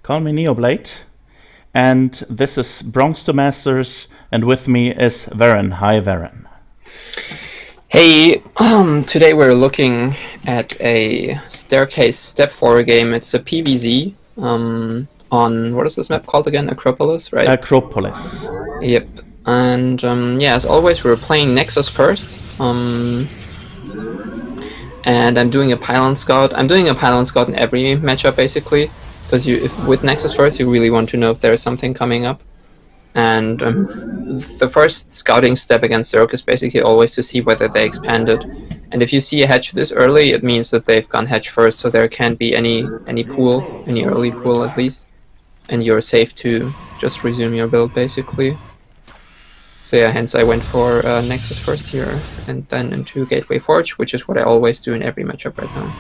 Call me Neoblade. And this is Bronx to Masters, and with me is Varen. Hi, Varen. Hey, today we're looking at a Staircase Step 4 game. It's a PvZ on, what is this map called again? Acropolis, right? Acropolis. Yep. And yeah, as always, we're playing Nexus first. And I'm doing a Pylon Scout. I'm doing a Pylon Scout in every matchup, basically. Because with Nexus first, you really want to know if there is something coming up. And the first scouting step against Zerg is basically always to see whether they expanded. And if you see a hedge this early, it means that they've gone hedge first, so there can't be any pool, any early pool at least. And you're safe to just resume your build, basically. So yeah, hence I went for Nexus first here, and then into Gateway Forge, which is what I always do in every matchup right now.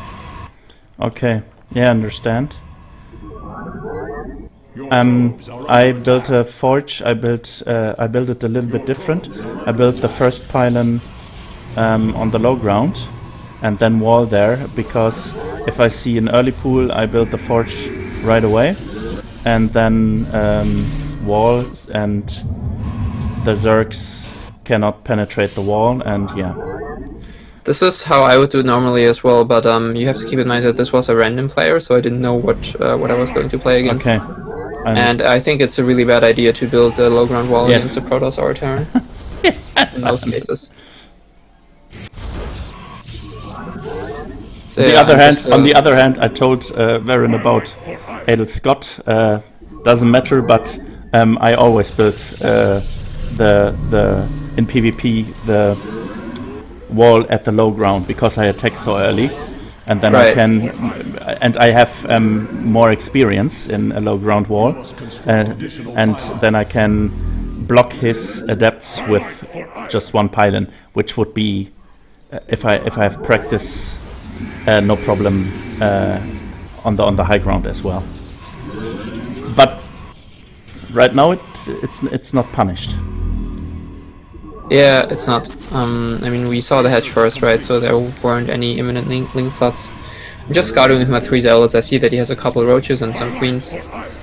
Okay, yeah, I understand. I built a forge. I built it a little bit different. I built the first pylon on the low ground, and then wall there, because if I see an early pool, I build the forge right away, and then wall, and the Zergs cannot penetrate the wall, and yeah. This is how I would do normally as well, but you have to keep in mind that this was a random player, so I didn't know what I was going to play against. Okay. And I think it's a really bad idea to build a low ground wall against a Protoss Terran. In most cases. So, on the other hand, I told Varen about Adel Scott. Doesn't matter, but I always build in PvP the wall at the low ground because I attack so early. And then I can, and I have more experience in a low ground wall, and then I can block his adepts with just one pylon, which would be, if I have practice, no problem on the high ground as well. But right now it's not punished. Yeah, it's not. I mean, we saw the hedge first, right? So there weren't any imminent link floods. I'm just scouting with my 3 zealots. I see that he has a couple roaches and some queens.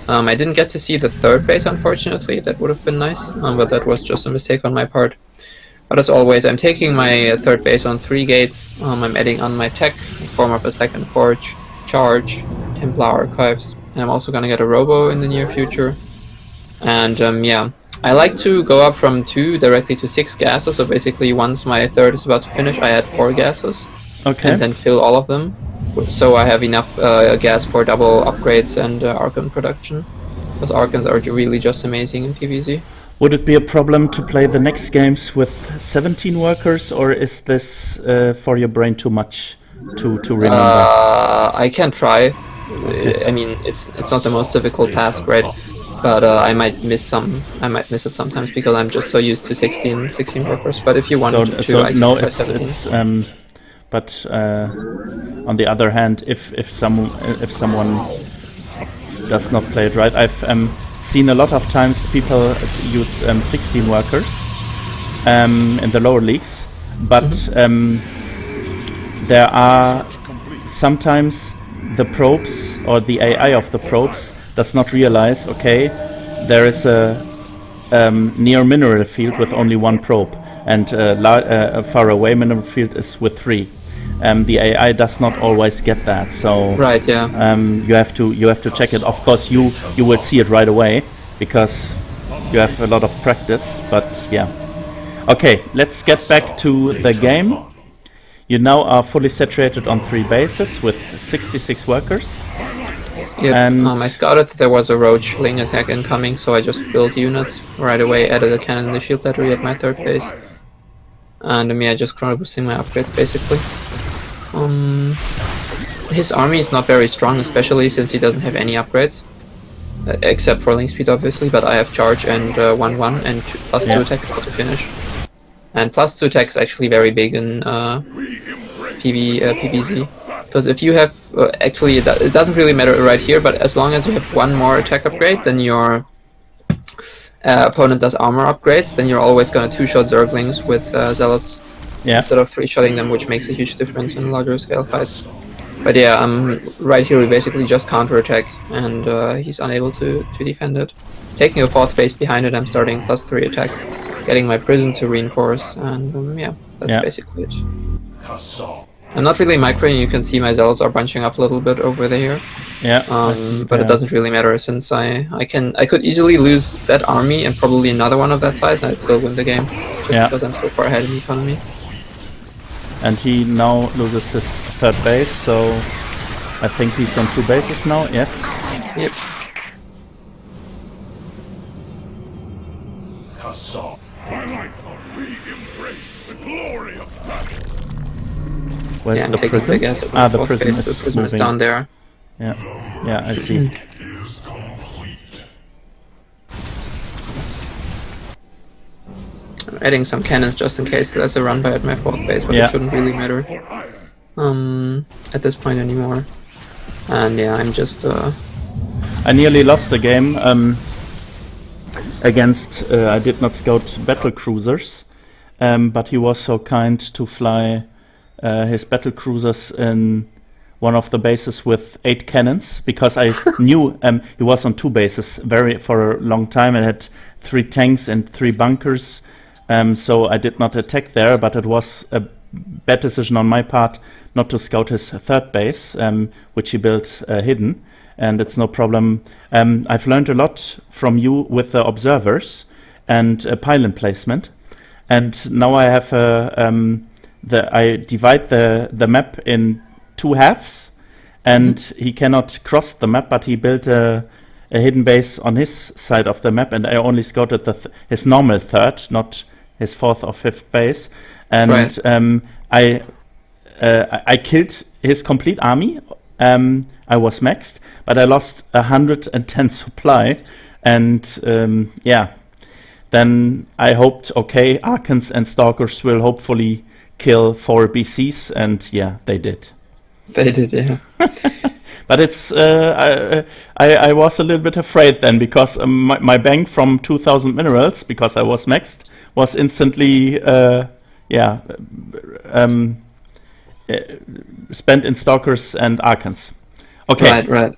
I didn't get to see the third base, unfortunately. That would have been nice, but that was just a mistake on my part. But as always, I'm taking my third base on 3 gates. I'm adding on my tech in form of a second forge, charge, Templar archives, and I'm also gonna get a robo in the near future. And yeah. I like to go up from 2 directly to 6 gases, so basically once my third is about to finish, I add 4 gases. Okay. And then fill all of them, so I have enough gas for double upgrades and Archon production. Because Archons are really just amazing in PvZ. Would it be a problem to play the next games with 17 workers, or is this for your brain too much to remember? I can try. I mean, it's not the most difficult task, right? But I might miss some. I might miss it sometimes because I'm just so used to 16 workers. But if you want to, I can try 17. But on the other hand, if someone does not play it right, I've seen a lot of times people use 16 workers in the lower leagues, but there are sometimes the probes or the AI of the probes does not realize, okay, there is a near mineral field with only 1 probe, and a far away mineral field is with 3. The AI does not always get that, so right, yeah. You have to check it. Of course, you will see it right away because you have a lot of practice. But yeah, okay. Let's get back to the game. You now are fully saturated on 3 bases with 66 workers. Yep. I scouted that there was a roach ling attack incoming, so I just built units right away, added a cannon and a shield battery at my third base. And I just chrono boosting my upgrades, basically. His army is not very strong, especially since he doesn't have any upgrades. Except for link speed, obviously, but I have charge and 1-1 and +2 attack to finish. And +2 attack is actually very big in PvZ. Because if you have, actually it doesn't really matter right here, but as long as you have 1 more attack upgrade than your opponent does armor upgrades, then you're always going to 2-shot Zerglings with Zealots instead of 3-shotting them, which makes a huge difference in larger scale fights. But yeah, right here we basically just counterattack, and he's unable to defend it. Taking a 4th base behind it, I'm starting +3 attack, getting my prison to reinforce, and yeah, that's basically it. I'm not really microing. You can see my zealots are bunching up a little bit over there. Yeah. But it doesn't really matter, since I could easily lose that army and probably another one of that size, and I'd still win the game, just because I'm so far ahead in economy. And he now loses his 3rd base, so I think he's on 2 bases now. Yes. Yep. Where's I'm the taking prison? big ass. The prison is the prison is moving. down there. Yeah, yeah, I see. I'm adding some cannons just in case there's a run by at my 4th base, but it shouldn't really matter at this point anymore. And yeah, I'm just I nearly lost the game against I did not scout battle cruisers, but he was so kind to fly his battle cruisers in one of the bases with 8 cannons, because I knew he was on 2 bases for a long time and had 3 tanks and 3 bunkers, so I did not attack there, but it was a bad decision on my part not to scout his 3rd base, which he built hidden, and it's no problem. I've learned a lot from you with the observers and pylon placement, and now I have I divide the map in 2 halves, and he cannot cross the map, but he built a hidden base on his side of the map, and I only scouted his normal 3rd, not his 4th or 5th base, and I killed his complete army. I was maxed, but I lost 110 supply, and yeah, then I hoped, okay, Archons and Stalkers will hopefully kill 4 BCs, and yeah, they did. They did, yeah. But it's I was a little bit afraid then, because my bank from 2,000 minerals, because I was maxed, was instantly spent in Stalkers and Archons. Okay. Right.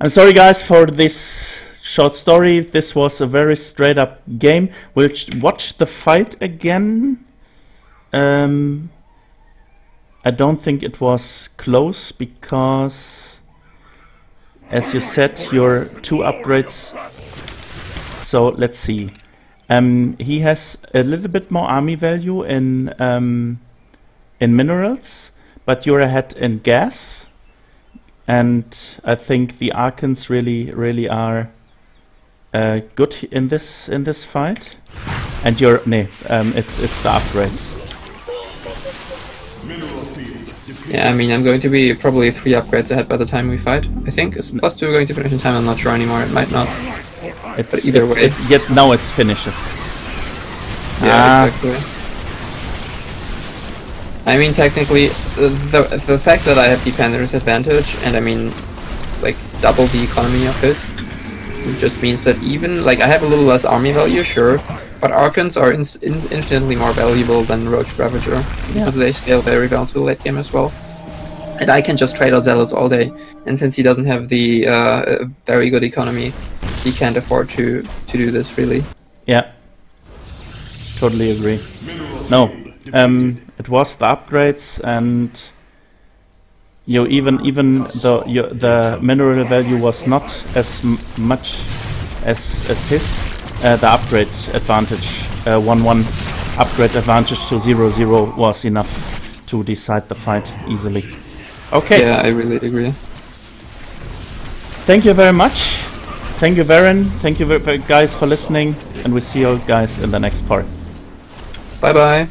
I'm sorry guys for this short story. This was a very straight up game. We'll watch the fight again. I don't think it was close, because as you said, your 2 upgrades. So let's see. He has a little bit more army value in minerals, but you're ahead in gas, and I think the Archons really are good in this fight. And you're it's the upgrades. Yeah, I mean, I'm going to be probably 3 upgrades ahead by the time we fight. I think is +2 going to finish in time. I'm not sure anymore. It might not. But either way. Yet now it finishes. Yeah, exactly. I mean, technically, the fact that I have Defender's advantage, and I mean, like, double the economy of his, it just means that even, like, I have a little less army value, sure, but Archons are infinitely more valuable than Roach Ravager, because they scale very well to the late game as well. And I can just trade out Zealots all day, and since he doesn't have the very good economy, he can't afford to do this, really. Yeah. Totally agree. No. It was the upgrades, and even though the mineral value was not as much as his, the upgrade advantage, 1-1 upgrade advantage to 0-0 was enough to decide the fight easily. Okay. Yeah, I really agree. Thank you very much. Thank you, Varen. Thank you guys for listening, and we see you guys in the next part. Bye bye.